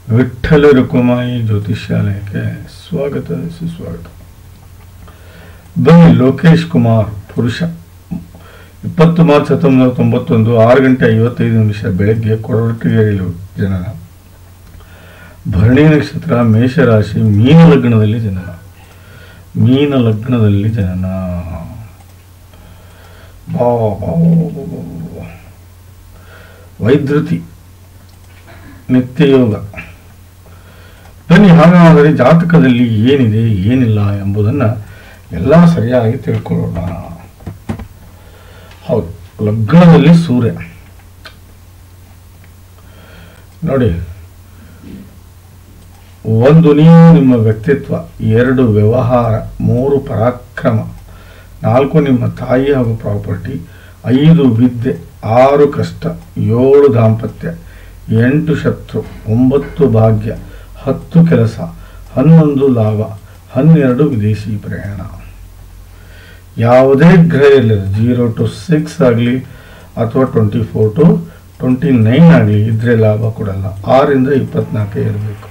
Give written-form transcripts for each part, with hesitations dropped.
ವಿಠ್ಠಲ ರುಕ್ಮಾಯಿ ಜ್ಯೋತಿಷ್ಯಾಲಯಕ್ಕೆ ಸ್ವಾಗತ ಸುಸ್ವಾಗತ. ಬನ್ನಿ, ಲೋಕೇಶ್ ಕುಮಾರ್, ಪುರುಷ, 20 ಮಾರ್ಚ್ 1991, 6:55 ಬೆಳಗ್ಗೆ ಕೊರಟಗೆರೆಯಲ್ಲಿ ಜನನ. ಭರಣಿ ನಕ್ಷತ್ರ, ಮೇಷರಾಶಿ, ಮೀನ ಲಗ್ನದಲ್ಲಿ ಜನನ. ವೈದ್ಯುತಿ, ನಿತ್ಯಯೋಗ. ಬನ್ನಿ, ಹಾಗಾದರೆ ಜಾತಕದಲ್ಲಿ ಏನಿದೆ ಏನಿಲ್ಲ ಎಂಬುದನ್ನು ಎಲ್ಲ ಸರಿಯಾಗಿ ತಿಳ್ಕೊಳ್ಳೋಣ. ಹೌದು, ಲಗ್ನದಲ್ಲಿ ಸೂರ್ಯ ನೋಡಿ. 1 ನೀವು ನಿಮ್ಮ ವ್ಯಕ್ತಿತ್ವ, 2 ವ್ಯವಹಾರ, 3 ಪರಾಕ್ರಮ, 4 ನಿಮ್ಮ ತಾಯಿ ಹಾಗೂ ಪ್ರಾಪರ್ಟಿ, 5 ವಿದ್ಯೆ, 6 ಕಷ್ಟ, 7 ದಾಂಪತ್ಯ, 8 ಶತ್ರು, 9 ಭಾಗ್ಯ, 10 ಕೆಲಸ, 11 ಲಾಭ, 12 ವಿದೇಶಿ ಪ್ರಯಾಣ. ಯಾವುದೇ ಗ್ರಹ ಇರಲಿಲ್ಲ, 0 to 6 ಆಗಲಿ ಅಥವಾ 24 to 29 ಆಗಲಿ ಇದ್ರೆ ಲಾಭ ಕೊಡಲ್ಲ. 6 ಇಂದ 24 ಇರಬೇಕು.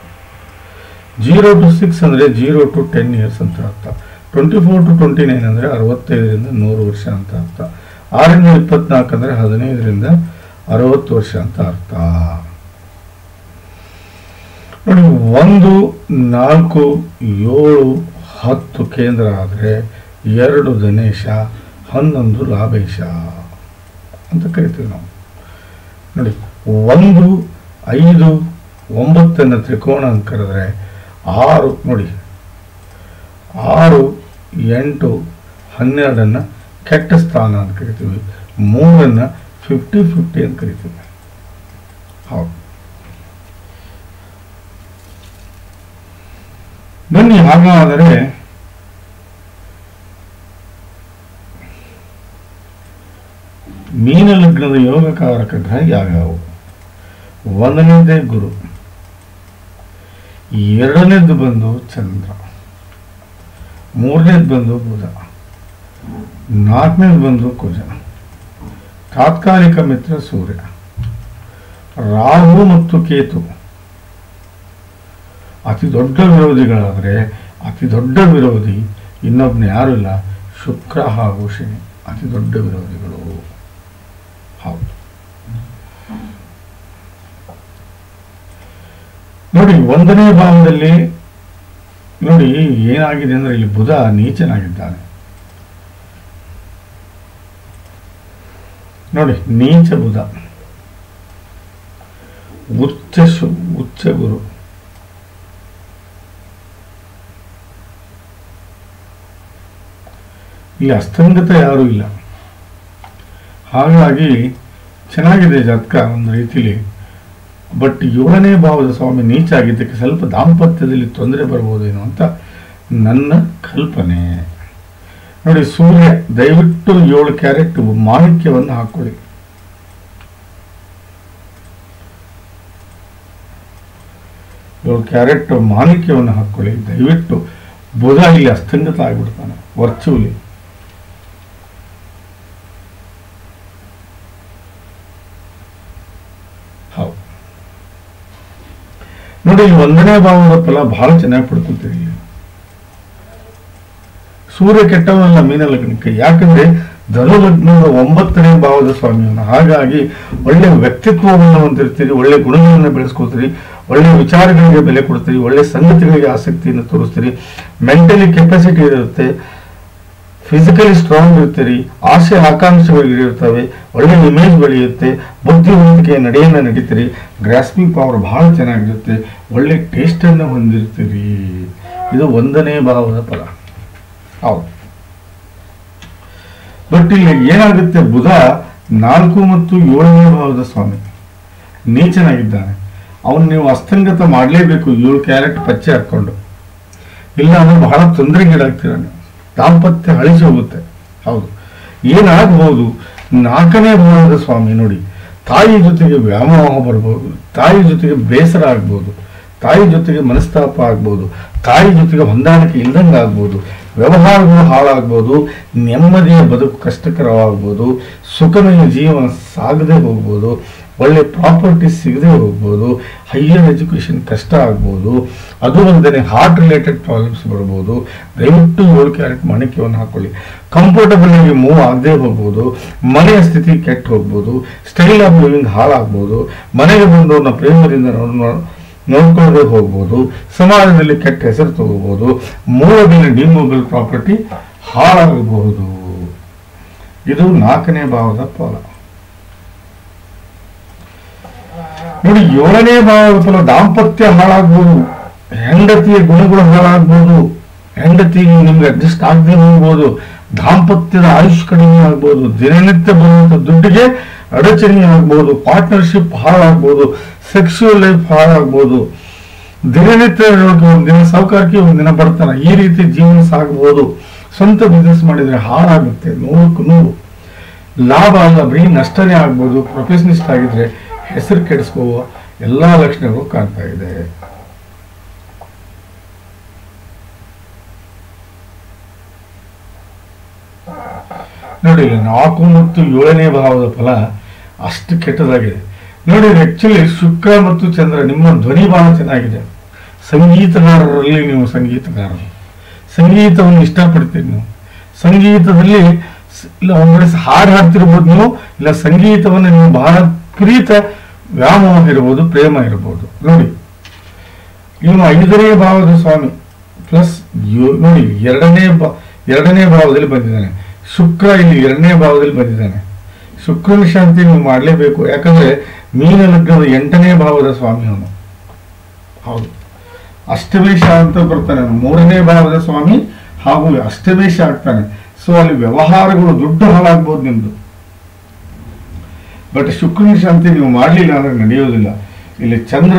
0 to 6 ಅಂದರೆ 0 to 10 years ಅಂತ ಅರ್ಥ. 24 to 29 ಅಂದರೆ 65ರಿಂದ 100 ವರ್ಷ ಅಂತ ಅರ್ಥ. 6 ಇಂದ 24 ಅಂದರೆ 15ರಿಂದ 60 ವರ್ಷ ಅಂತ ಅರ್ಥ. ನೋಡಿ, 1, 4, 7, 10 ಕೇಂದ್ರ ಆದರೆ 2 ಧನೇಶ, 11 ಲಾಭೇಶ ಅಂತ ಕರಿತೀವಿ ನಾವು. ನೋಡಿ, 1, 5, 9 ತ್ರಿಕೋಣ ಅಂತ ಕರೆದ್ರೆ 6 ನೋಡಿ, 6, 8, 12 ಕೆಟ್ಟ ಸ್ಥಾನ ಅಂತ ಕರಿತೀವಿ. 3 50-50 ಅಂತ ಕರಿತೀವಿ. ಹೌದು, ಬನ್ನಿ, ಹಾಗಾದರೆ ಮೀನ ಲಗ್ನದ ಯೋಗಕಾರಕ ಗ್ರಹ ಯಾವ್ಯಾವು? 1ನೇದೇ ಗುರು, 2ನೇದು ಬಂದು ಚಂದ್ರ, 3ನೇದು ಬಂದು ಬುಧ, 4ನೇದು ಬಂದು ಕುಜ, ತಾತ್ಕಾಲಿಕ ಮಿತ್ರ ಸೂರ್ಯ, ರಾಹು ಮತ್ತು ಕೇತು. ಅತಿ ದೊಡ್ಡ ವಿರೋಧಿಗಳಾದರೆ ಅತಿ ದೊಡ್ಡ ವಿರೋಧಿ ಇನ್ನೊಬ್ಬನೇ ಯಾರು ಇಲ್ಲ, ಶುಕ್ರ ಹಾಗೂ ಶನಿ ಅತಿ ದೊಡ್ಡ ವಿರೋಧಿಗಳು. ಹೌದು, ನೋಡಿ, 1ನೇ ಭಾವದಲ್ಲಿ ನೋಡಿ ಏನಾಗಿದೆ ಅಂದ್ರೆ ಇಲ್ಲಿ ಬುಧ ನೀಚನಾಗಿದ್ದಾನೆ. ನೋಡಿ, ನೀಚ ಬುಧ, ಉಚ್ಚ ಗುರು, ಇಲ್ಲಿ ಅಸ್ತಂಗತ ಯಾರೂ ಇಲ್ಲ. ಹಾಗಾಗಿ ಚೆನ್ನಾಗಿದೆ ಜಾತಕ ಒಂದು ರೀತಿಲಿ. ಬಟ್ 7ನೇ ಭಾವದ ಸ್ವಾಮಿ ನೀಚ ಆಗಿದ್ದಕ್ಕೆ ಸ್ವಲ್ಪ ದಾಂಪತ್ಯದಲ್ಲಿ ತೊಂದರೆ ಬರ್ಬೋದೇನೋ ಅಂತ ನನ್ನ ಕಲ್ಪನೆ. ನೋಡಿ, ಸೂರ್ಯ, ದಯವಿಟ್ಟು 7 ಕ್ಯಾರೆಟ್ ಮಾಣಿಕ್ಯವನ್ನು ಹಾಕೊಳ್ಳಿ. ಮಾಣಿಕ್ಯವನ್ನು ಹಾಕೊಳ್ಳಿ ದಯವಿಟ್ಟು. ಬುಧ ಇಲ್ಲಿ ಅಸ್ತಂಗತ ಆಗಿಬಿಡ್ತಾನೆ, ವರ್ಚುವಲಿ. ಹೌದು, ನೋಡಿ, 1ನೇ ಭಾವದ ಫಲ ಬಹಳ ಚೆನ್ನಾಗಿ ಪಡ್ಕೊತೀರಿ. ಸೂರ್ಯ ಕೆಟ್ಟವಲ್ಲ ಮೀನ ಲಗ್ನಕ್ಕೆ, ಯಾಕಂದ್ರೆ ಧನು ಲಗ್ನದ 9ನೇ ಭಾವದ ಸ್ವಾಮಿಯನ್ನು. ಹಾಗಾಗಿ ಒಳ್ಳೆ ವ್ಯಕ್ತಿತ್ವವನ್ನು ಹೊಂದಿರ್ತೀರಿ, ಒಳ್ಳೆ ಗುಣಗಳನ್ನು ಬೆಳೆಸ್ಕೊಳ್ತೀರಿ, ಒಳ್ಳೆ ವಿಚಾರಗಳಿಗೆ ಬೆಲೆ ಕೊಡ್ತೀರಿ, ಒಳ್ಳೆ ಸಂಗತಿಗಳಿಗೆ ಆಸಕ್ತಿಯನ್ನು ತೋರಿಸ್ತೀರಿ, ಮೆಂಟಲಿ ಕೆಪಾಸಿಟಿ ಇರುತ್ತೆ, ಫಿಸಿಕಲಿ ಸ್ಟ್ರಾಂಗ್ ಇರ್ತೀರಿ, ಆಸೆ ಆಕಾಂಕ್ಷೆಗಳು ಇರ್ತವೆ, ಒಳ್ಳೆ ಇಮೇಜ್ ಬೆಳೆಯುತ್ತೆ, ಬುದ್ಧಿವಂತಿಕೆ ನಡೆಯನ್ನು ನಡೀತೀರಿ, ಗ್ರಾಸ್ಪಿಂಗ್ ಪವರ್ ಬಹಳ ಚೆನ್ನಾಗಿರುತ್ತೆ, ಒಳ್ಳೆ ಟೇಸ್ಟನ್ನು ಹೊಂದಿರ್ತೀರಿ. ಇದು 1ನೇ ಭಾವದ ಫಲ. ಹೌದು, ಬಟ್ ಇಲ್ಲಿ ಏನಾಗುತ್ತೆ, ಬುಧ 4 ಮತ್ತು 7ನೇ ಭಾವದ ಸ್ವಾಮಿ ನೀಚನಾಗಿದ್ದಾನೆ. ಅವನು ನೀವು ಅಸ್ತಂಗತ ಮಾಡಲೇಬೇಕು, 7 ಕ್ಯಾರೆಟ್ ಪಚ್ಚೆ ಹಾಕೊಂಡು. ಇಲ್ಲ ಅಂದ್ರೆ ಬಹಳ ತೊಂದರೆಗೀಡಾಗ್ತೀರ, ದಾಂಪತ್ಯ ಅಳಿಸಿ ಹೋಗುತ್ತೆ. ಹೌದು, ಏನಾಗಬಹುದು, 4ನೇ ಭಾವದ ಸ್ವಾಮಿ ನೋಡಿ, ತಾಯಿ ಜೊತೆಗೆ ವ್ಯಾಮೋಹ ಬರ್ಬೋದು, ತಾಯಿ ಜೊತೆಗೆ ಬೇಸರ ಆಗ್ಬೋದು, ತಾಯಿ ಜೊತೆಗೆ ಮನಸ್ತಾಪ ಆಗ್ಬೋದು, ತಾಯಿ ಜೊತೆಗೆ ಹೊಂದಾಣಿಕೆ ಇಲ್ದಂಗೆ ಆಗ್ಬೋದು, ವ್ಯವಹಾರಗಳು ಹಾಳಾಗ್ಬೋದು, ನೆಮ್ಮದಿಯ ಬದುಕು ಕಷ್ಟಕರವಾಗ್ಬೋದು, ಸುಖಮಯ ಜೀವನ ಸಾಗದೆ ಹೋಗ್ಬೋದು, ಒಳ್ಳೆ ಪ್ರಾಪರ್ಟೀಸ್ ಸಿಗದೆ ಹೋಗ್ಬೋದು, ಹೈಯರ್ ಎಜುಕೇಷನ್ ಕಷ್ಟ ಆಗ್ಬೋದು, ಅದು ಅಲ್ಲದೆ ಹಾರ್ಟ್ ರಿಲೇಟೆಡ್ ಪ್ರಾಬ್ಲಮ್ಸ್ ಬರ್ಬೋದು. ದಯವಿಟ್ಟು 7 ಕ್ಯಾರೆಟ್ ಮಾಣಿಕ್ಯವನ್ನು ಹಾಕೊಳ್ಳಿ. ಕಂಫರ್ಟಬಲ್ ಆಗಿ ಮೂವ್ ಆಗದೆ ಹೋಗ್ಬೋದು, ಮನೆಯ ಸ್ಥಿತಿ ಕೆಟ್ಟು ಹೋಗ್ಬೋದು, ಸ್ಟೈಲ್ ಆಫ್ ಲಿವಿಂಗ್ ಹಾಳಾಗ್ಬೋದು, ಮನೆಗೆ ಬಂದವ್ರನ್ನ ಪ್ರೇಮದಿಂದ ನೋಡ್ಕೊಳ್ಳದೆ ಹೋಗ್ಬೋದು, ಸಮಾಜದಲ್ಲಿ ಕೆಟ್ಟ ಹೆಸರು ತಗೋಬಹುದು, ಮೂಲದಲ್ಲಿ ಡಿಮೂವಬಲ್ ಪ್ರಾಪರ್ಟಿ ಹಾಳಾಗಬಹುದು. ಇದು 4ನೇ ಭಾವದ ಫಲ. ನೋಡಿ, 7ನೇ ಭಾವದ ಫಲ ದಾಂಪತ್ಯ ಹಾಳಾಗ್ಬೋದು, ಹೆಂಡತಿಯ ಗುಣಗಳು ಹಾಳಾಗ್ಬೋದು, ಹೆಂಡತಿಗೆ ನಿಮ್ಗೆ ಅಡ್ಜಸ್ಟ್ ಆಗದೆ ಹೋಗ್ಬೋದು, ದಾಂಪತ್ಯದ ಆಯುಷ್ ಕಡಿಮೆ ಆಗ್ಬೋದು, ದಿನನಿತ್ಯ ಬರುವಂತ ದುಡ್ಡಿಗೆ ಅಡಚಣೆ ಆಗ್ಬೋದು, ಪಾರ್ಟ್ನರ್ಶಿಪ್ ಹಾಳಾಗ್ಬೋದು, ಸೆಕ್ಸುವಲ್ ಲೈಫ್ ಹಾಳಾಗ್ಬೋದು, ದಿನನಿತ್ಯ ಒಂದಿನ ಸಾವುಕಾರಕ್ಕೆ ಒಂದಿನ ಬರ್ತಾನ, ಈ ರೀತಿ ಜೀವನ ಸಾಗಬಹುದು. ಸ್ವಂತ ಬಿಸ್ನೆಸ್ ಮಾಡಿದ್ರೆ ಹಾಳಾಗುತ್ತೆ, 100ಕ್ಕೆ 100. ಲಾಭ ಅಲ್ಲ, ಬರೀ ನಷ್ಟನೇ ಆಗ್ಬೋದು. ಪ್ರೊಫೆಷನಿಸ್ಟ್ ಆಗಿದ್ರೆ ಹೆಸರು ಕೆಡಿಸ್ಕೋವ ಎಲ್ಲಾ ಲಕ್ಷಣಗಳು ಕಾಣ್ತಾ ಇದೆ. ನೋಡಿ, 4 ಮತ್ತು 7ನೇ ಭಾವದ ಫಲ ಅಷ್ಟು ಕೆಟ್ಟದಾಗಿದೆ. ನೋಡಿ, ಆಕ್ಚುಲಿ ಶುಕ್ರ ಮತ್ತು ಚಂದ್ರ ನಿಮ್ಮ ಧ್ವನಿ ಬಹಳ ಚೆನ್ನಾಗಿದೆ. ಸಂಗೀತಗಾರರಲ್ಲಿ ನೀವು ಸಂಗೀತಗಾರರು, ಸಂಗೀತವನ್ನು ಇಷ್ಟಪಡ್ತೀರಿ ನೀವು. ಸಂಗೀತದಲ್ಲಿ ಇಲ್ಲ ಒಂದ್ ಹಾಡು ಹಾಡ್ತಿರ್ಬೋದು ನೀವು, ಇಲ್ಲ ಸಂಗೀತವನ್ನು ನೀವು ಬಹಳ ಪ್ರೀತ ವ್ಯಾಮೋಹ ಇರ್ಬೋದು, ಪ್ರೇಮ ಇರ್ಬೋದು. ನೋಡಿ, ಇವನು 5ನೇ ಭಾವದ ಸ್ವಾಮಿ ಪ್ಲಸ್ ನೋಡಿ 2ನೇ ಭಾವದಲ್ಲಿ ಬಂದಿದ್ದಾನೆ. ಶುಕ್ರ ಇಲ್ಲಿ 2ನೇ ಭಾವದಲ್ಲಿ ಬಂದಿದ್ದಾನೆ. ಶುಕ್ರನ ಶಾಂತಿ ನೀವು ಮಾಡಲೇಬೇಕು. ಯಾಕಂದ್ರೆ ಮೀನ ಲಗ್ನದ 8ನೇ ಭಾವದ ಸ್ವಾಮಿ ಅವನು. ಹೌದು, ಅಷ್ಟಮೇಶ ಅಂತ ಬರ್ತಾನೆ, 3ನೇ ಭಾವದ ಸ್ವಾಮಿ ಹಾಗೂ ಅಷ್ಟಮೇಶ ಆಗ್ತಾನೆ. ಸೊ ಅಲ್ಲಿ ವ್ಯವಹಾರಗಳು ದುಡ್ಡು ಹಾಳಾಗ್ಬೋದು ನಿಮ್ದು. ಬಟ್ ಶುಕ್ರನ ಶಾಂತಿ ನೀವು ಮಾಡಲಿಲ್ಲ ಅಂದ್ರೆ ನಡೆಯೋದಿಲ್ಲ. ಇಲ್ಲಿ ಚಂದ್ರ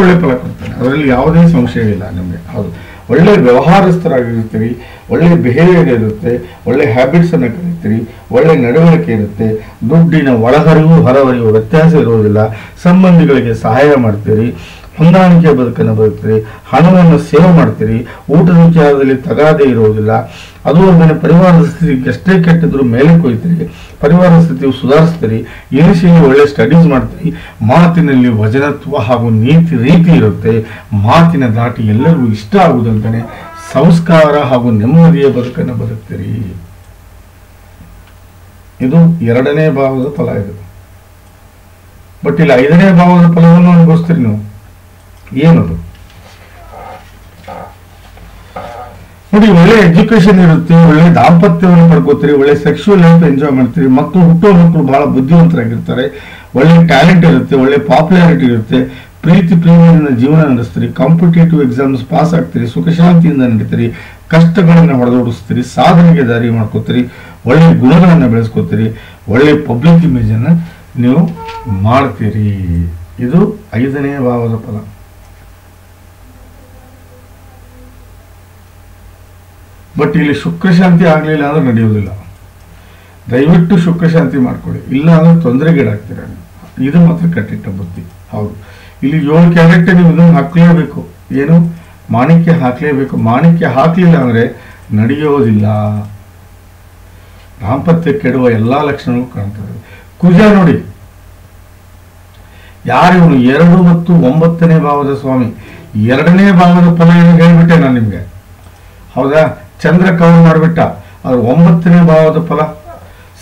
ಒಳ್ಳೆ ಫಲ ಕೊಡ್ತಾನೆ, ಅದರಲ್ಲಿ ಯಾವುದೇ ಸಂಶಯವಿಲ್ಲ ನಿಮಗೆ. ಹೌದು, ಒಳ್ಳೆ ವ್ಯವಹಾರಸ್ಥರಾಗಿರ್ತೀರಿ, ಒಳ್ಳೆ ಬಿಹೇವಿಯರ್ ಇರುತ್ತೆ, ಒಳ್ಳೆ ಹ್ಯಾಬಿಟ್ಸ್ ಅನ್ನು ಕಲಿತೀರಿ, ಒಳ್ಳೆ ನಡವಳಿಕೆ ಇರುತ್ತೆ, ದುಡ್ಡಿನ ಒಳಹರಿವು ಹೊರಹರಿವು ವ್ಯತ್ಯಾಸ ಇರುವುದಿಲ್ಲ, ಸಂಬಂಧಿಗಳಿಗೆ ಸಹಾಯ ಮಾಡ್ತೀರಿ, ಹೊಂದಾಣಿಕೆ ಬದುಕನ್ನು ಬದುಕ್ತೀರಿ, ಹಣವನ್ನು ಸೇವ್ ಮಾಡ್ತೀರಿ, ಊಟದ ವಿಚಾರದಲ್ಲಿ ತಗಾದೆ ಇರುವುದಿಲ್ಲ. ಅದು ಅಲ್ಲದೆ ಪರಿವಾರದ ಸ್ಥಿತಿ ಎಷ್ಟೇ ಕೆಟ್ಟಿದ್ರು ಮೇಲೆ ಕೊಯ್ತೀರಿ, ಪರಿವಾರದ ಸ್ಥಿತಿಯು ಸುಧಾರಿಸ್ತೀರಿ, ಇನಿಷಿಯಲಿ ಒಳ್ಳೆ ಸ್ಟಡೀಸ್ ಮಾಡ್ತೀರಿ, ಮಾತಿನಲ್ಲಿ ವಚನತ್ವ ಹಾಗೂ ರೀತಿ ಇರುತ್ತೆ, ಮಾತಿನ ದಾಟಿ ಎಲ್ಲರಿಗೂ ಇಷ್ಟ ಆಗುವುದಂತಾನೆ ಸಂಸ್ಕಾರ ಹಾಗೂ ನೆಮ್ಮದಿಯ ಬದುಕನ್ನು ಬದುಕ್ತೀರಿ. ಇದು 2ನೇ ಭಾವದ ಫಲ. ಇದು ಬಟ್ ಇಲ್ಲಿ 5ನೇ ಭಾವದ ಫಲವನ್ನು ಅನುಭವಿಸ್ತೀರಿ ನೀವು. ಏನದು ನೋಡಿ, ಒಳ್ಳೆ ಎಜುಕೇಶನ್ ಇರುತ್ತೆ, ಒಳ್ಳೆ ದಾಂಪತ್ಯವನ್ನು ಪಡ್ಕೋತೀರಿ, ಒಳ್ಳೆ ಸೆಕ್ಸುವಲ್ ಲೈಫ್ ಎಂಜಾಯ್ ಮಾಡ್ತೀರಿ, ಹುಟ್ಟುವ ಮಕ್ಕಳು ಬಹಳ ಬುದ್ಧಿವಂತರಾಗಿರ್ತಾರೆ, ಒಳ್ಳೆ ಟ್ಯಾಲೆಂಟ್ ಇರುತ್ತೆ, ಒಳ್ಳೆ ಪಾಪ್ಯುಲಾರಿಟಿ ಇರುತ್ತೆ, ಪ್ರೇಮದಿಂದ ಜೀವನ ನಡೆಸ್ತೀರಿ, ಕಾಂಪಿಟೇಟಿವ್ ಎಕ್ಸಾಮ್ಸ್ ಪಾಸ್ ಆಗ್ತೀರಿ, ಸುಖ ಶಾಂತಿಯಿಂದ ನಡೀತೀರಿ, ಕಷ್ಟಗಳನ್ನು ಹೊಡೆದೋಡಿಸ್ತೀರಿ, ಸಾಧನೆಗೆ ದಾರಿ ಮಾಡ್ಕೋತೀರಿ, ಒಳ್ಳೆ ಗುಣಗಳನ್ನು ಬೆಳೆಸ್ಕೋತೀರಿ, ಒಳ್ಳೆ ಪಬ್ಲಿಕ್ ಇಮೇಜ್ ಅನ್ನ ನೀವು ಮಾಡ್ತೀರಿ. ಇದು 5ನೇ ಭಾವದ ಫಲ. ಬಟ್ ಇಲ್ಲಿ ಶುಕ್ರ ಶಾಂತಿ ಆಗ್ಲಿಲ್ಲ ಅಂದ್ರೆ ನಡೆಯುವುದಿಲ್ಲ. ದಯವಿಟ್ಟು ಶುಕ್ರ ಶಾಂತಿ ಮಾಡ್ಕೊಳ್ಳಿ, ಇಲ್ಲ ಅಂದ್ರೆ ತೊಂದರೆಗೀಡಾಗ್ತೀರ. ಇದು ಮಾತ್ರ ಕಟ್ಟಿಟ್ಟ ಬುದ್ಧಿ. ಹೌದು, ಇಲ್ಲಿ 7 ಕ್ಯಾರೆಟ್ ನೀವು ಇದನ್ನು ಹಾಕ್ಲೇಬೇಕು. ಏನು, ಮಾಣಿಕ್ಯ ಹಾಕ್ಲೇಬೇಕು. ಮಾಣಿಕ್ಯ ಹಾಕ್ಲಿಲ್ಲ ಅಂದ್ರೆ ನಡೆಯೋದಿಲ್ಲ. ದಾಂಪತ್ಯ ಕೆಡುವ ಎಲ್ಲಾ ಲಕ್ಷಣಗಳು ಕಾಣ್ತವೆ. ಕುಜ ನೋಡಿ, ಯಾರಿವನು 2 ಮತ್ತು 9ನೇ ಭಾವದ ಸ್ವಾಮಿ. 2ನೇ ಭಾವದ ಫಲ ಏನು ಹೇಳ್ಬಿಟ್ಟೆ ನಾನು ನಿಮ್ಗೆ, ಹೌದಾ? ಚಂದ್ರ ಕವರ್ ಮಾಡಿಬಿಟ್ಟ. ಆದ್ರೆ 9ನೇ ಭಾವದ ಫಲ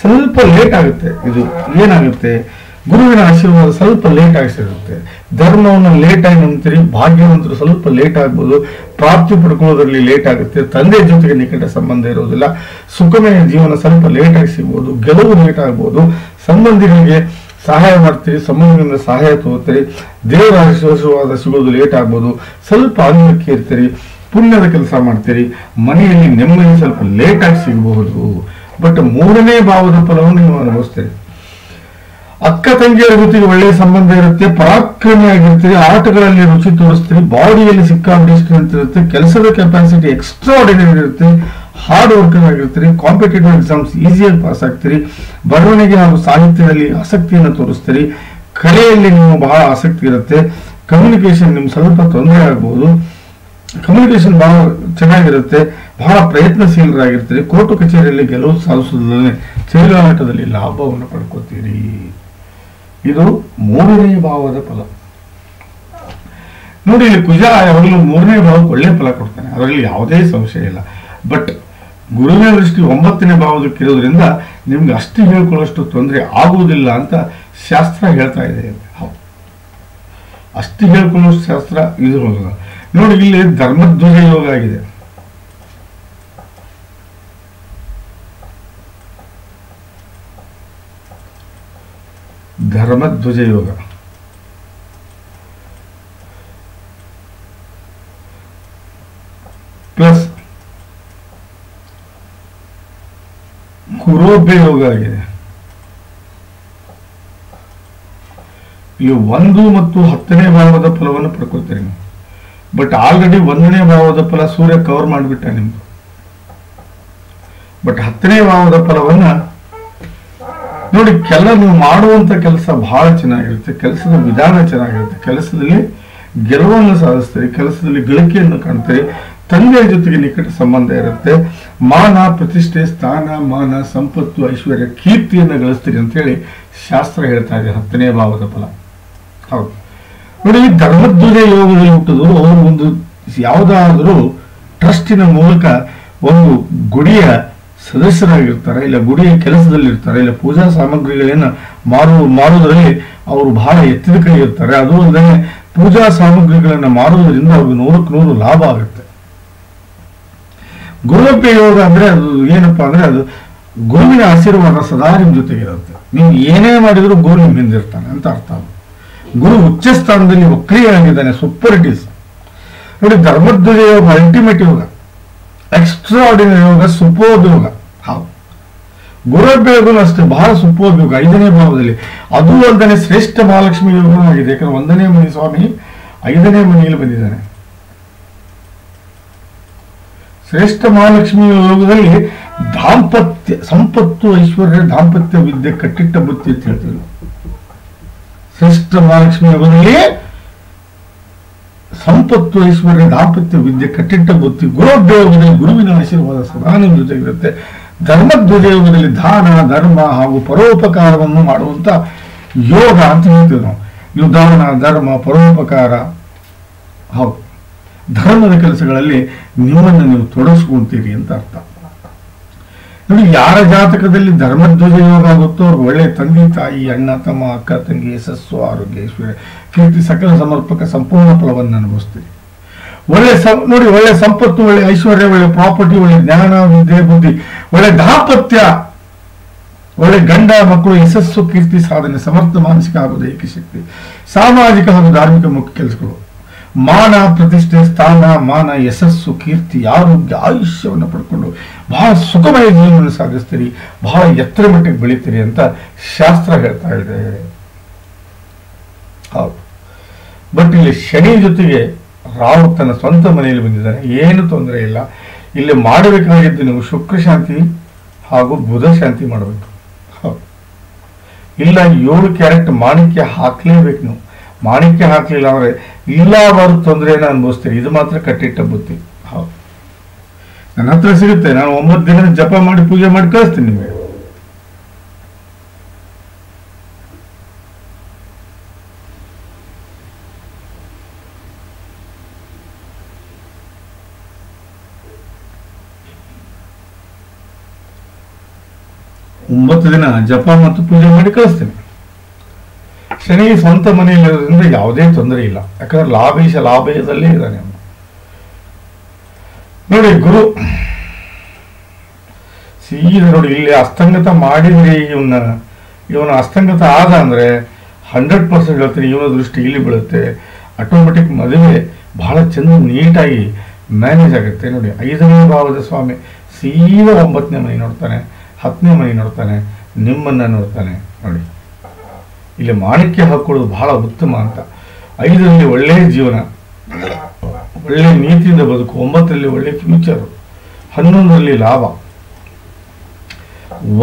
ಸ್ವಲ್ಪ ಲೇಟ್ ಆಗುತ್ತೆ. ಇದು ಏನಾಗುತ್ತೆ, ಗುರುವಿನ ಆಶೀರ್ವಾದ ಸ್ವಲ್ಪ ಲೇಟ್ ಆಗಿ ಸಿಗುತ್ತೆ. ಧರ್ಮವನ್ನು ಲೇಟ್ ಆಗಿ ನಂಬ್ತೀರಿ, ಭಾಗ್ಯವಂತರು ಸ್ವಲ್ಪ ಲೇಟ್ ಆಗ್ಬೋದು, ಪ್ರಾಪ್ತಿ ಪಡ್ಕೊಳ್ಳೋದ್ರಲ್ಲಿ ಲೇಟ್ ಆಗುತ್ತೆ, ತಂದೆ ಜೊತೆಗೆ ನಿಕಟ ಸಂಬಂಧ ಇರೋದಿಲ್ಲ, ಸುಖಮಯ ಜೀವನ ಸ್ವಲ್ಪ ಲೇಟ್ ಆಗಿ ಸಿಗ್ಬೋದು, ಗೆಲುವು ಲೇಟ್ ಆಗ್ಬೋದು, ಸಂಬಂಧಿಗಳಿಗೆ ಸಹಾಯ ಮಾಡ್ತೀರಿ, ಸಂಬಂಧದಿಂದ ಸಹಾಯ ತಗೋತೀರಿ, ದೇವರ ಆಶೀರ್ವಾದ ಸಿಗೋದು ಲೇಟ್ ಆಗ್ಬೋದು, ಸ್ವಲ್ಪ ಆನ್ಮೀಕಕ್ಕೆ ಇರ್ತೀರಿ, ಪುಣ್ಯದ ಕೆಲಸ ಮಾಡ್ತೀರಿ, ಮನೆಯಲ್ಲಿ ನೆಮ್ಮದಿ ಸ್ವಲ್ಪ ಲೇಟ್ ಆಗಿ ಸಿಗಬಹುದು. ಬಟ್ 3ನೇ ಭಾವದ ಫಲವನ್ನು ನೀವು ಅನುಭವಿಸ್ತೀರಿ. ಅಕ್ಕ ತಂಗಿಯರ ಜೊತೆಗೆ ಒಳ್ಳೆಯ ಸಂಬಂಧ ಇರುತ್ತೆ, ಪರಾಕ್ರಮಿಯಾಗಿರ್ತೀರಿ, ಆಟಗಳಲ್ಲಿ ರುಚಿ ತೋರಿಸ್ತೀರಿ, ಬಾಡಿಯಲ್ಲಿ ಸಿಕ್ಕಾಪಟ್ಟೆ ಸ್ಟ್ರೆಂತ್ ಇರುತ್ತೆ, ಕೆಲಸದ ಕೆಪಾಸಿಟಿ ಎಕ್ಸ್ಟ್ರಾ ಆರ್ಡಿನರಿ ಇರುತ್ತೆ, ಹಾರ್ಡ್ ವರ್ಕರ್ ಆಗಿರ್ತೀರಿ, ಕಾಂಪಿಟೇಟಿವ್ ಎಕ್ಸಾಮ್ಸ್ ಈಸಿಯಾಗಿ ಪಾಸ್ ಆಗ್ತೀರಿ, ಬರವಣಿಗೆ ಹಾಗೂ ಸಾಹಿತ್ಯದಲ್ಲಿ ಆಸಕ್ತಿಯನ್ನು ತೋರಿಸ್ತೀರಿ, ಕಲೆಯಲ್ಲಿ ನೀವು ಬಹಳ ಆಸಕ್ತಿ ಇರುತ್ತೆ, ಕಮ್ಯುನಿಕೇಶನ್ ನಿಮ್ಗೆ ಸ್ವಲ್ಪ ತೊಂದರೆ ಆಗ್ಬಹುದು, ಕಮ್ಯುನಿಕೇಶನ್ ಬಹಳ ಚೆನ್ನಾಗಿರುತ್ತೆ, ಬಹಳ ಪ್ರಯತ್ನಶೀಲರಾಗಿರ್ತೀರಿ, ಕೋರ್ಟು ಕಚೇರಿಯಲ್ಲಿ ಗೆಲುವು ಸಾಧಿಸುವುದಲ್ಲದೆ ಚೇಲಾಟದಲ್ಲಿ ಲಾಭವನ್ನು ಪಡ್ಕೋತೀರಿ. ಇದು 3ನೇ ಭಾವದ ಫಲ. ನೋಡಿ, ಇಲ್ಲಿ ಕುಜ ಯಾವಾಗಲೂ 3ನೇ ಭಾವಕ್ಕೆ ಒಳ್ಳೆ ಫಲ ಕೊಡ್ತಾನೆ, ಅದರಲ್ಲಿ ಯಾವುದೇ ಸಂಶಯ ಇಲ್ಲ. ಬಟ್ ಗುರುವಿನ ದೃಷ್ಟಿ 9ನೇ ಭಾವದಕ್ಕೆ ಇರೋದ್ರಿಂದ ನಿಮ್ಗೆ ಅಷ್ಟು ಹೇಳ್ಕೊಳ್ಳೋಷ್ಟು ತೊಂದರೆ ಆಗುವುದಿಲ್ಲ ಅಂತ ಶಾಸ್ತ್ರ ಹೇಳ್ತಾ ಇದೆ. ಅಷ್ಟು ಹೇಳ್ಕೊಳ್ಳೋಷ್ಟು ಶಾಸ್ತ್ರ ಇರೋಲ್ಲ. ನೋಡಿ, ಇಲ್ಲಿ ಧರ್ಮಧ್ವಜ ಯೋಗ ಆಗಿದೆ. ಧರ್ಮಧ್ವಜ ಯೋಗ ಪ್ಲಸ್ ಕುರೋಭ್ಯ ಯೋಗ ಆಗಿದೆ. ಇಲ್ಲಿ 1 ಮತ್ತು 10ನೇ ಭಾವದ ಫಲವನ್ನು ಪಡ್ಕೊಳ್ತೀರಿ ನೀವು. ಬಟ್ ಆಲ್ರೆಡಿ 1ನೇ ಭಾವದ ಫಲ ಸೂರ್ಯ ಕವರ್ ಮಾಡಿಬಿಟ್ಟ ನಿಮ್ದು. ಬಟ್ 10ನೇ ಭಾವದ ಫಲವನ್ನ ನೋಡಿ, ನೀವು ಮಾಡುವಂತ ಕೆಲಸ ಬಹಳ ಚೆನ್ನಾಗಿರುತ್ತೆ, ಕೆಲಸದ ವಿಧಾನ ಚೆನ್ನಾಗಿರುತ್ತೆ, ಕೆಲಸದಲ್ಲಿ ಗೆಲುವನ್ನು ಸಾಧಿಸ್ತೀರಿ, ಕೆಲಸದಲ್ಲಿ ಗಳಿಕೆಯನ್ನು ಕಾಣ್ತೀರಿ, ತಂದೆಯ ಜೊತೆಗೆ ನಿಕಟ ಸಂಬಂಧ ಇರುತ್ತೆ, ಮಾನ ಪ್ರತಿಷ್ಠೆ, ಸ್ಥಾನ ಮಾನ ಸಂಪತ್ತು ಐಶ್ವರ್ಯ ಕೀರ್ತಿಯನ್ನು ಗಳಿಸ್ತೀರಿ ಅಂತ ಹೇಳಿ ಶಾಸ್ತ್ರ ಹೇಳ್ತಾ ಇದೆ. 10ನೇ ಭಾವದ ಫಲ. ಹೌದು ನೋಡಿ, ಈ ಧರ್ಮಧ್ವಜ ಯೋಗದಲ್ಲಿ ಹುಟ್ಟಿದ್ರು ಅವರು ಒಂದು ಯಾವುದಾದ್ರೂ ಟ್ರಸ್ಟಿನ ಮೂಲಕ ಒಂದು ಗುಡಿಯ ಸದಸ್ಯರಾಗಿರ್ತಾರೆ, ಇಲ್ಲ ಗುಡಿಯ ಕೆಲಸದಲ್ಲಿ ಇರ್ತಾರೆ, ಇಲ್ಲ ಪೂಜಾ ಸಾಮಗ್ರಿಗಳನ್ನ ಮಾರುವುದರಲ್ಲಿ ಅವರು ಬಹಳ ಎತ್ತಿದ ಕೈ ಇರ್ತಾರೆ. ಅದು ಅಲ್ಲದೆ ಪೂಜಾ ಸಾಮಗ್ರಿಗಳನ್ನ ಮಾರುವುದರಿಂದ ಅವ್ರಿಗೆ 100ಕ್ಕೆ 100 ಲಾಭ ಆಗುತ್ತೆ. ಗುರುವಭ್ಯ ಯೋಗ ಅಂದ್ರೆ ಅದು ಏನಪ್ಪಾ ಅಂದ್ರೆ ಅದು ಗುರುವಿನ ಆಶೀರ್ವಾದ ಸದಾ ನಿಮ್ ಜೊತೆಗೆ ಇರುತ್ತೆ. ನೀವು ಏನೇ ಮಾಡಿದ್ರು ಗುರು ನಿಮ್ ಹಿಂದಿರ್ತಾನೆ ಅಂತ ಅರ್ಥ. ಗುರು ಉಚ್ಚ ಸ್ಥಾನದಲ್ಲಿ ವಕ್ರಿಯಾಗಿದ್ದಾನೆ, ಸೂಪರ್ ಇಟ್ ಈಸ್. ನೋಡಿ, ಧರ್ಮಧ್ವಜ ಯೋಗ ಅಲ್ಟಿಮೇಟ್ ಯೋಗ, ಎಕ್ಸ್ಟ್ರಾಆರ್ಡಿನರಿ ಯೋಗ, ಸುಪೋದ್ಯೋಗ. ಹೌದು, ಗುರುವಭ್ಯ ಯೋಗನೂ ಅಷ್ಟೇ ಬಹಳ ಸುಪೋದ್ಯೋಗ 5ನೇ ಭಾವದಲ್ಲಿ. ಅದು ಒಂದನೇ ಶ್ರೇಷ್ಠ ಮಹಾಲಕ್ಷ್ಮಿ ಯೋಗನೂ ಆಗಿದೆ. ಯಾಕಂದ್ರೆ 1ನೇ ಮನೆ ಸ್ವಾಮಿ 5ನೇ ಮನೆಯಲ್ಲಿ ಬಂದಿದ್ದಾನೆ. ಶ್ರೇಷ್ಠ ಮಹಾಲಕ್ಷ್ಮಿ ಯೋಗದಲ್ಲಿ ದಾಂಪತ್ಯ ಸಂಪತ್ತು ಐಶ್ವರ್ಯ ದಾಂಪತ್ಯ ವಿದ್ಯೆ ಕಟ್ಟಿಟ್ಟ ಬುತ್ತಿ ಅಂತ ಹೇಳ್ತೀವಿ. ಶ್ರೇಷ್ಠ ಮಹಾಲಕ್ಷ್ಮಿ ಯೋಗದಲ್ಲಿ ಸಂಪತ್ತು ಐಶ್ವರ್ಯ ದಾಂಪತ್ಯ ವಿದ್ಯೆ ಕಟ್ಟಿಟ್ಟ ಬುತ್ತಿ. ಗುರುವಭ್ಯ ಯೋಗದಲ್ಲಿ ಗುರುವಿನ ಆಶೀರ್ವಾದ ಸದಾ ನಿಮ್ಮ ಜೊತೆಗಿರುತ್ತೆ. ಧರ್ಮಧ್ವಜ ಯೋಗದಲ್ಲಿ ದಾನ ಧರ್ಮ ಹಾಗೂ ಪರೋಪಕಾರವನ್ನು ಮಾಡುವಂತ ಯೋಗ ಅಂತ ಹೇಳ್ತೀವಿ ನಾವು. ನೀವು ದಾನ ಧರ್ಮ ಪರೋಪಕಾರ, ಹೌದು, ಧರ್ಮದ ಕೆಲಸಗಳಲ್ಲಿ ನಿಮ್ಮನ್ನು ನೀವು ತೊಡಗಿಸ್ಕೊಂತೀರಿ ಅಂತ ಅರ್ಥ. ನೋಡಿ, ಯಾರ ಜಾತಕದಲ್ಲಿ ಧರ್ಮಧ್ವಜ ಯೋಗ ಆಗುತ್ತೋ ಅವ್ರಿಗೆ ಒಳ್ಳೆ ತಂದೆ ತಾಯಿ ಅಣ್ಣ ತಮ್ಮ ಅಕ್ಕ ತಂಗಿ ಯಶಸ್ಸು ಆರೋಗ್ಯ ಐಶ್ವರ್ಯ ಕೀರ್ತಿ ಸಕಲ ಸಮರ್ಪಕ ಸಂಪೂರ್ಣ ಫಲವನ್ನು ಅನುಭವಿಸ್ತೀರಿ. ನೋಡಿ, ಒಳ್ಳೆ ಸಂಪತ್ತು, ಒಳ್ಳೆ ಐಶ್ವರ್ಯ, ಒಳ್ಳೆ ಪ್ರಾಪರ್ಟಿ, ಒಳ್ಳೆ ಜ್ಞಾನ ವಿದ್ಯೆ ಬುದ್ಧಿ, ಒಳ್ಳೆ ದಾಂಪತ್ಯ, ಒಳ್ಳೆ ಗಂಡ ಮಕ್ಕಳು, ಯಶಸ್ಸು ಕೀರ್ತಿ ಸಾಧನೆ, ಸಮರ್ಥ ಮಾನಸಿಕ ಹಾಗೂ ದೈಹಿಕ ಶಕ್ತಿ, ಸಾಮಾಜಿಕ ಹಾಗೂ ಧಾರ್ಮಿಕ ಮುಖ್ಯ ಕೆಲಸಗಳು, ಮಾನ ಪ್ರತಿಷ್ಠೆ, ಸ್ಥಾನ ಮಾನ ಯಶಸ್ಸು ಕೀರ್ತಿ ಆರೋಗ್ಯ ಆಯುಷ್ಯವನ್ನು ಪಡ್ಕೊಂಡು ಬಹಳ ಸುಖಮಯ ಜೀವನವನ್ನು ಸಾಗಿಸ್ತೀರಿ, ಬಹಳ ಎತ್ತರ ಮಟ್ಟಿಗೆ ಬೆಳಿತೀರಿ ಅಂತ ಶಾಸ್ತ್ರ ಹೇಳ್ತಾ ಇದೆ. ಹೌದು, ಬಟ್ ಇಲ್ಲಿ ಶನಿ ಜೊತೆಗೆ ರಾಹು ತನ್ನ ಸ್ವಂತ ಮನೆಯಲ್ಲಿ ಬಂದಿದ್ದಾನೆ, ಏನು ತೊಂದರೆ ಇಲ್ಲ. ಇಲ್ಲಿ ಮಾಡಬೇಕಾಗಿದ್ದು ನೀವು ಶುಕ್ರ ಶಾಂತಿ ಹಾಗೂ ಬುಧ ಶಾಂತಿ ಮಾಡಬೇಕು. ಹೌದು, ಇಲ್ಲ 7 ಕ್ಯಾರೆಟ್ ಮಾಣಿಕ್ಯ ಹಾಕ್ಲೇಬೇಕು. ನೀವು ಮಾಣಿಕ್ಯ ಹಾಕ್ಲಿಲ್ಲ ಅಂದ್ರೆ ಇಲ್ಲವಾರು ತೊಂದರೆಯನ್ನು ಅನುಭವಿಸ್ತೀರಿ. ಇದು ಮಾತ್ರ ಕಟ್ಟಿಟ್ಟ ಬುದ್ಧಿ. ಹೌದು, ನನ್ನ ಹತ್ರ ಸಿಗುತ್ತೆ, ನಾನು 9 ದಿನ ಜಪ ಮಾಡಿ ಪೂಜೆ ಮಾಡಿ ಕಳಿಸ್ತೀನಿ ನಿಮಗೆ. ಒಂಬತ್ತು ದಿನ ಜಪ ಮತ್ತು ಪೂಜೆ ಮಾಡಿ ಕಳಿಸ್ತೇನೆ. ಶನಿ ಸ್ವಂತ ಮನೆಯಲ್ಲಿರೋದ್ರಿಂದ ಯಾವುದೇ ತೊಂದರೆ ಇಲ್ಲ, ಯಾಕಂದ್ರೆ ಲಾಭದಲ್ಲೇ ಇದ್ದಾನೆ. ನೋಡಿ, ಗುರು ಸೀದಾ ನೋಡಿ ಇಲ್ಲಿ ಅಸ್ತಂಗತ ಮಾಡಿದ್ರೆ ಇವನ ಅಸ್ತಂಗತ ಆದ ಅಂದ್ರೆ 100% ಹೇಳ್ತೀನಿ, ಇವನ ದೃಷ್ಟಿ ಇಲ್ಲಿ ಬೀಳುತ್ತೆ. ಆಟೋಮೆಟಿಕ್ ಮದುವೆ ಬಹಳ ಚಂದ ನೀಟಾಗಿ ಮ್ಯಾನೇಜ್ ಆಗುತ್ತೆ. ನೋಡಿ, 5ನೇ ಭಾವದ ಸ್ವಾಮಿ ಸೀದಾ 9ನೇ ಮನೆ ನೋಡ್ತಾನೆ, 10ನೇ ಮನೆ ನೋಡ್ತಾನೆ, ನಿಮ್ಮನ್ನ ನೋಡ್ತಾನೆ. ನೋಡಿ, ಇಲ್ಲಿ ಮಾಣಿಕ್ಯ ಹಾಕೊಳ್ಳೋದು ಬಹಳ ಉತ್ತಮ ಅಂತ. 5ರಲ್ಲಿ ಒಳ್ಳೆಯ ಜೀವನ, ಒಳ್ಳೆ ನೀತಿಯಿಂದ ಬದುಕು, 9ರಲ್ಲಿ ಒಳ್ಳೆ ಫ್ಯೂಚರು, 11ರಲ್ಲಿ ಲಾಭ,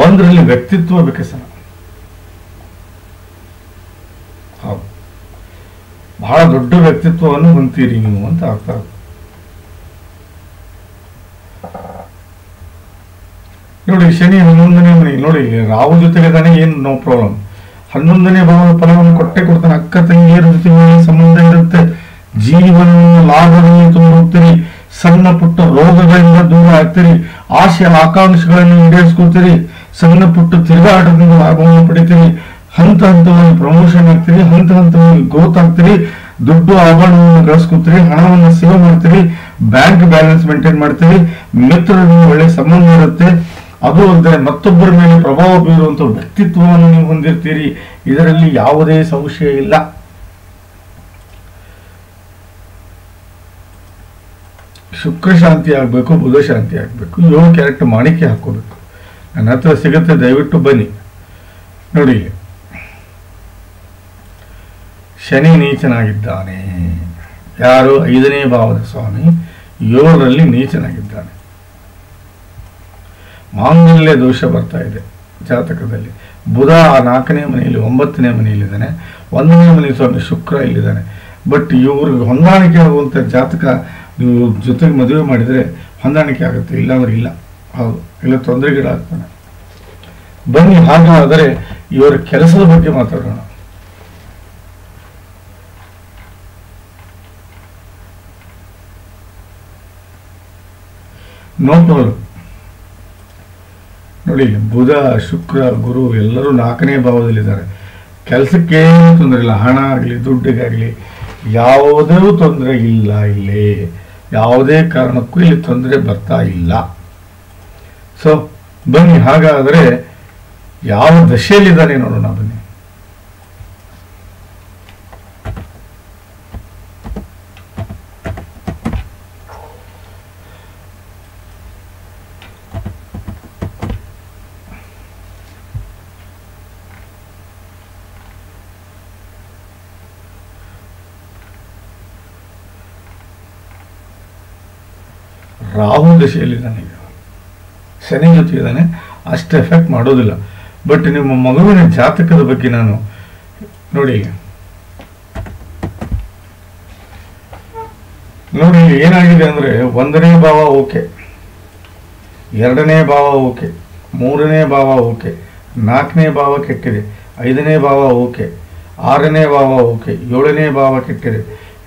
1ರಲ್ಲಿ ವ್ಯಕ್ತಿತ್ವ ವಿಕಸನ. ಹೌದು, ಬಹಳ ದೊಡ್ಡ ವ್ಯಕ್ತಿತ್ವವನ್ನು ಹೊಂದ್ತೀರಿ ನೀವು ಅಂತ ಅರ್ಥ. ನೋಡಿ ಶನಿ 11ನೇ ಮನೆ, ನೋಡಿ ರಾಹು ಜೊತೆಗಿದ್ದಾನೆ, ಏನು ನೋ ಪ್ರಾಬ್ಲಮ್. 11ನೇ ಭಾವದ ಫಲವನ್ನು ಕೊಡ್ತಾನೆ. ಅಕ್ಕ ತಂಗಿಯರ ಜೊತೆ ಸಂಬಂಧ ಇರುತ್ತೆ, ಜೀವನವನ್ನು ಲಾಭದಲ್ಲಿ ತುಂಬಿರುತ್ತೀರಿ, ಸಣ್ಣ ಪುಟ್ಟ ರೋಗಗಳಿಂದ ದೂರ ಆಗ್ತೀರಿ, ಆಶೆ ಆಕಾಂಕ್ಷೆಗಳನ್ನು ಈಡೇರಿಸ್ಕೊಳ್ತೀರಿ, ಸಣ್ಣ ಪುಟ್ಟ ತಿರುಗಾಟದಿಂದ ಲಾಭವನ್ನು ಪಡಿತೀರಿ, ಹಂತ ಹಂತವಾಗಿ ಪ್ರಮೋಷನ್ ಆಗ್ತೀರಿ, ಹಂತ ಹಂತವಾಗಿ ಗ್ರೋತ್ ಆಗ್ತೀರಿ, ದುಡ್ಡು ಆಭರಣವನ್ನು ಗಳಿಸ್ಕೊತೀರಿ, ಹಣವನ್ನು ಸೇವ್ ಮಾಡ್ತೀರಿ, ಬ್ಯಾಂಕ್ ಬ್ಯಾಲೆನ್ಸ್ ಮೇಂಟೈನ್ ಮಾಡ್ತೀರಿ, ಮಿತ್ರರಿಂದ ಒಳ್ಳೆ ಸಂಬಂಧ ಇರುತ್ತೆ. ಅದು ಅಲ್ಲದೆ ಮತ್ತೊಬ್ಬರ ಮೇಲೆ ಪ್ರಭಾವ ಬೀರುವಂತಹ ವ್ಯಕ್ತಿತ್ವವನ್ನು ನೀವು ಹೊಂದಿರ್ತೀರಿ, ಇದರಲ್ಲಿ ಯಾವುದೇ ಸಂಶಯ ಇಲ್ಲ. ಶುಕ್ರ ಶಾಂತಿ ಆಗ್ಬೇಕು, ಬುಧ ಶಾಂತಿ ಆಗ್ಬೇಕು, 7 ಕ್ಯಾರೆಟ್ ಮಾಣಿಕ್ಯ ಹಾಕೋಬೇಕು. ನನ್ನ ಹತ್ರ ಸಿಗುತ್ತೆ, ದಯವಿಟ್ಟು ಬನ್ನಿ. ನೋಡಿ ಶನಿ ನೀಚನಾಗಿದ್ದಾನೆ. ಯಾರು? 5ನೇ ಭಾವದ ಸ್ವಾಮಿ 7ರಲ್ಲಿ ನೀಚನಾಗಿದ್ದಾನೆ. ಮಾಂಗಲ್ಯ ದೋಷ ಬರ್ತಾ ಇದೆ ಜಾತಕದಲ್ಲಿ. ಬುಧ 4ನೇ ಮನೆಯಲ್ಲಿ 9ನೇ ಮನೆಯಲ್ಲಿದ್ದಾನೆ, 1ನೇ ಮನೆ ಸ್ವಾಮಿ ಶುಕ್ರ ಇಲ್ಲಿದ್ದಾನೆ. ಬಟ್ ಇವ್ರಿಗೆ ಹೊಂದಾಣಿಕೆ ಆಗುವಂಥ ಜಾತಕ, ನೀವು ಜೊತೆಗೆ ಮದುವೆ ಮಾಡಿದರೆ ಹೊಂದಾಣಿಕೆ ಆಗುತ್ತೆ, ಇಲ್ಲಾಂದ್ರೆ ಇಲ್ಲ. ಹೌದು, ಇಲ್ಲ ತೊಂದರೆಗೀಡಾಗ್ತಾನೆ. ಬನ್ನಿ, ಹಾಗಾದರೆ ಇವರ ಕೆಲಸದ ಬಗ್ಗೆ ಮಾತಾಡೋಣ. No problem. ನೋಡಿ ಬುಧ ಶುಕ್ರ ಗುರು ಎಲ್ಲರೂ 4ನೇ ಭಾವದಲ್ಲಿದ್ದಾರೆ. ಕೆಲಸಕ್ಕೇನು ತೊಂದರೆ ಇಲ್ಲ, ಹಣ ಆಗಲಿ ದುಡ್ಡಿಗಾಗಲಿ ಯಾವುದೇ ತೊಂದರೆ ಇಲ್ಲ. ಇಲ್ಲಿ ಯಾವುದೇ ಕಾರಣಕ್ಕೂ ಇಲ್ಲಿ ತೊಂದರೆ ಬರ್ತಾ ಇಲ್ಲ. ಸೊ ಬನ್ನಿ, ಹಾಗಾದರೆ ಯಾವ ದಶೆಯಲ್ಲಿದ್ದಾನೆ ನೋಡೋಣ. ಬನ್ನಿ. ರಾಹು ದಶೆಯಲ್ಲಿದ್ದಾನೆ, ಈಗ ಶನಿ ಜೊತೆ ಇದ್ದಾನೆ, ಅಷ್ಟು ಎಫೆಕ್ಟ್ ಮಾಡೋದಿಲ್ಲ. ಬಟ್ ನಿಮ್ಮ ಮಗುವಿನ ಜಾತಕದ ಬಗ್ಗೆ ನಾನು ನೋಡಿ ಏನಾಗಿದೆ ಅಂದರೆ 1ನೇ ಭಾವ ಓಕೆ, 2ನೇ ಭಾವ ಓಕೆ, 3ನೇ ಭಾವ ಓಕೆ, 4ನೇ ಭಾವ ಕೆಟ್ಟಿದೆ, 5ನೇ ಭಾವ ಓಕೆ, 6ನೇ ಭಾವ ಓಕೆ, 7ನೇ ಭಾವ ಕೆಟ್ಟಿದೆ,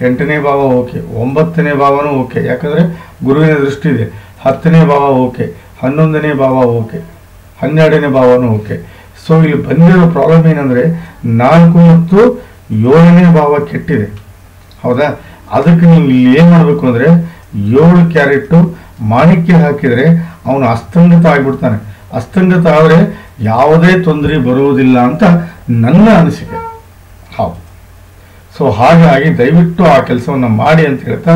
8ನೇ ಭಾವ ಓಕೆ, 9ನೇ ಭಾವನೂ ಓಕೆ, ಯಾಕಂದರೆ ಗುರುವಿನ ದೃಷ್ಟಿ ಇದೆ. 10ನೇ ಭಾವ ಓಕೆ, 11ನೇ ಭಾವ ಓಕೆ, 12ನೇ ಭಾವನೂ ಓಕೆ. ಸೊ ಇಲ್ಲಿ ಬಂದಿರೋ ಪ್ರಾಬ್ಲಮ್ ಏನಂದರೆ 4 ಮತ್ತು 7ನೇ ಭಾವ ಕೆಟ್ಟಿದೆ, ಹೌದಾ? ಅದಕ್ಕೆ ನೀವು ಇಲ್ಲಿ ಏನು ಮಾಡಬೇಕು ಅಂದರೆ 7 ಕ್ಯಾರೆಟ್ಟು ಮಾಣಿಕ್ಯ ಹಾಕಿದರೆ ಅವನು ಅಸ್ತಂಗತ ಆಗಿಬಿಡ್ತಾನೆ. ಅಸ್ತಂಗತ ಆದರೆ ಯಾವುದೇ ತೊಂದರೆ ಬರುವುದಿಲ್ಲ ಅಂತ ನನ್ನ ಅನಿಸಿಕೆ. ಹೌದು. ಸೊ ಹಾಗಾಗಿ ದಯವಿಟ್ಟು ಆ ಕೆಲಸವನ್ನು ಮಾಡಿ ಅಂತ ಹೇಳ್ತಾ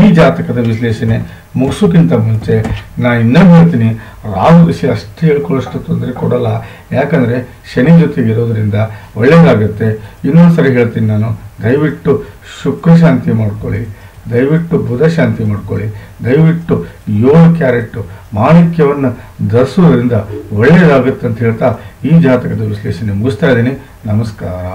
ಈ ಜಾತಕದ ವಿಶ್ಲೇಷಣೆ ಮುಗಿಸೋಕ್ಕಿಂತ ಮುಂಚೆ ನಾನು ಇನ್ನೊಂದು ಹೇಳ್ತೀನಿ, ರಾಹು ದಶೆ ಅಷ್ಟು ಹೇಳ್ಕೊಳ್ಳೋಷ್ಟು ತೊಂದರೆ ಕೊಡಲ್ಲ. ಯಾಕಂದರೆ ಶನಿ ಜೊತೆಗೆ ಇರೋದ್ರಿಂದ ಒಳ್ಳೆಯದಾಗುತ್ತೆ. ಇನ್ನೊಂದು ಸರಿ ಹೇಳ್ತೀನಿ ನಾನು, ದಯವಿಟ್ಟು ಶುಕ್ರ ಶಾಂತಿ ಮಾಡ್ಕೊಳ್ಳಿ, ದಯವಿಟ್ಟು ಬುಧ ಶಾಂತಿ ಮಾಡ್ಕೊಳ್ಳಿ, ದಯವಿಟ್ಟು 7 ಕ್ಯಾರೆಟ್ಟು ಮಾಣಿಕ್ಯವನ್ನು ಧರಿಸೋದ್ರಿಂದ ಒಳ್ಳೆಯದಾಗುತ್ತೆ ಅಂತ ಹೇಳ್ತಾ ಈ ಜಾತಕದ ವಿಶ್ಲೇಷಣೆ ಮುಗಿಸ್ತಾ ಇದ್ದೀನಿ. ನಮಸ್ಕಾರ.